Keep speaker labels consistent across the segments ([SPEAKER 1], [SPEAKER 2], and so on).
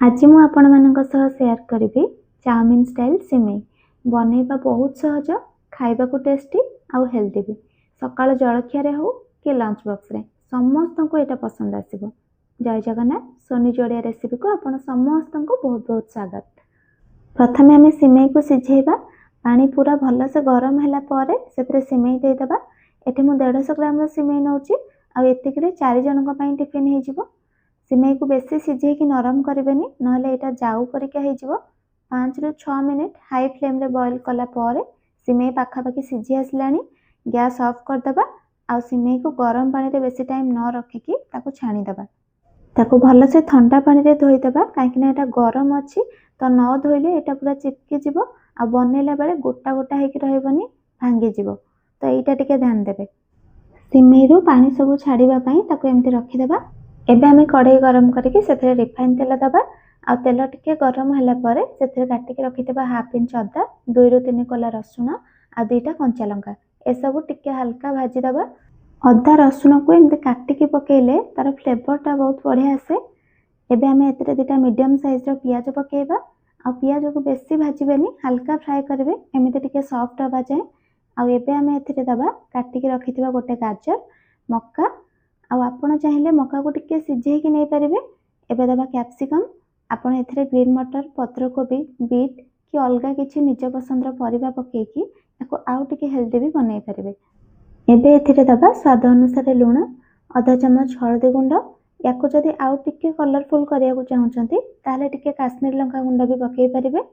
[SPEAKER 1] आज मु आपणମାନଙ୍କ सह शेयर करी चाउमिन स्टाइल सिमेई बनैबा बहुत सहज, खाइबा को टेस्टी आउ हेल्दी भी। सकाळ जलखिया रे हो कि लंच बॉक्स रे समस्त को एटा पसंद आसीबो। जय जगन्नाथ। सोनी जोड़िया रेसिपी को आपण समस्त को बहुत बहुत स्वागत। प्रथमे आमे सिमेई को सिझेबा। पानी पूरा भल से गरम हैला परे सेतरे सिमेई दे देबा। एठी मु 150 ग्राम रो सिमेई नउची आ एतिकरे 4 जनक पई टिफिन हे जिवो। सिमेई को बेसी सिझे कि नरम करेनि नहले एटा जाऊ परिका हे जिवो। 5 रु 6 मिनिट हाई फ्लेम रे बॉईल कला परे सिमेई पाखापाखि सिझी आसलानी। गैस ऑफ कर देबा आ सिमेई को गरम पानी रे बेसी टाइम न रखिकी ताको छाणी देबा। ताको भल से ठंडा पानी रे धोई देबा काहेकि एटा गरम अछि तो न धोइले एटा पूरा चिपकी जिवो आ बनेला बेले गोटा गोटा हेकि रहबनी, भांगी जिवो। तो एटा टिके ध्यान देबे। सिमेई रो पानी सब छाड़ीबा पई ताको एमति रखि देबा। एबे आमे कढ़ाई गरम करके सेथरे रिफाइन तेल दबा आ तेल टिके गरम हैला परे सेथरे काटी के रखितबा हाफ इंच अदा, 2 रु 3 कोला रसुण आ 2टा कंचा लंका ए सब टिके हल्का भाजी दबा। अदा रसुण को एमते काटी के पकेले तार फ्लेवर टा बहुत बढ़िया आसे। एबे आमे एतरे 2टा मीडियम साइज रो पियाज पकेबा आ पियाज को बेसी भाजीबेनी, हल्का फ्राई करबे एमिते टिके सॉफ्ट होबा जाय। आ एबे आमे एतरे दबा काटी के रखितबा गोटे गाजर, मक्का आ आपण चाहिले मक्का को टिके सिझे कि नहीं पारिबे। एबे दबा कैप्सिकम, आपण एथरे ग्रीन मटर, पत्रकोबी, बीट कि अलगा किछि निज पसंद रो परिबा पकेकी एको आउ टिके हेल्दी भी बनाई पारिबे। एबे एथरे दबा स्वाद अनुसार लूण, आधा चम्मच हळदी गुंड, याको जदि आउ टिके कलरफुल करिया को चाहउचंती ताले टिके काश्मीर लंका गुंड भी पकेई पारिबे।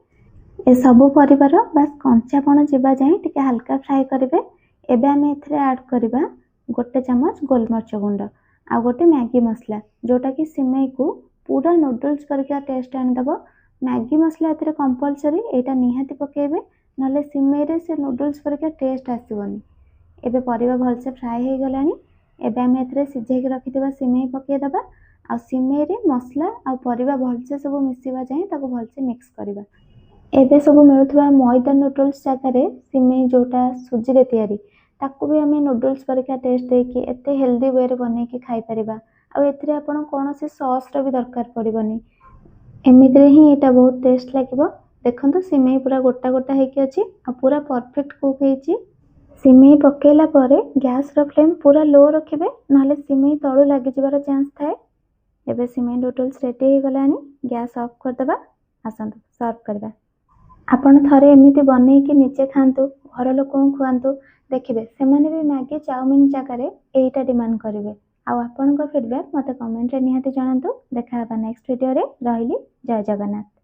[SPEAKER 1] ए सब परिबार बस कंचापण जिबा जाय टिके हल्का फ्राई करिबे। एबे आमे एथरे ऐड करबा गोटे चम्मच गोलमर्च गुंड आ गोटे मैगी मसला जोटा कि सिमेई को पूरा नूडल्स परिका टेस्ट आनी दबो। मैगी मसला एथरे कंपलसरी, एटा निहाती पकेबे नले सिमेई रे से नूडल्स परिका टेस्ट आसीबोनी। एबे परिबा भल से फ्राई हे गलानी। एबे आमे एथरे सिझे के रखितबा सिमेई पके दबा आ सिमेई रे मसला आ परिबा भल से सब मिसिबा जाय ताको भल से मिक्स करबा। एबे सब मिलुथबा मैदा नूडल्स जगह रे सिमेई जोटा सुजी रे तयारी ताको भी आमे नूडल्स परिका टेस्ट देकी एते हेल्दी वे रे बने के खाई परिबा। आ एथरे आपण कोनोसी सॉस रो भी दरकार पड़िबनी। एमितरे ही एटा बहुत टेस्ट लागिबो। देखंतु सिमेई पूरा गोटा गोटा हेकी अछि आ पूरा परफेक्ट कुक हेची। सिमेई पकेला परे गैस रो फ्लेम पूरा लो रखिबे नहले सिमेई तळु लागि जिवार चांस थाए। एबे सिमेई नूडल्स रेडी हे गलानी। गैस ऑफ कर देबा। आसंतु सर्व करबा। आपण थरे एमिति बनै कि निचे खांतु, घर लोकन खुआंतु, देखिबे सेमाने भी मैगी चाउमिन जगह एटा डिमांड करिवे। आ आपनको फीडबैक मते कमेंट रे निहाती जणांतु। देखा हबा नेक्स्ट वीडियो रे। रहिली। जय जगन्नाथ।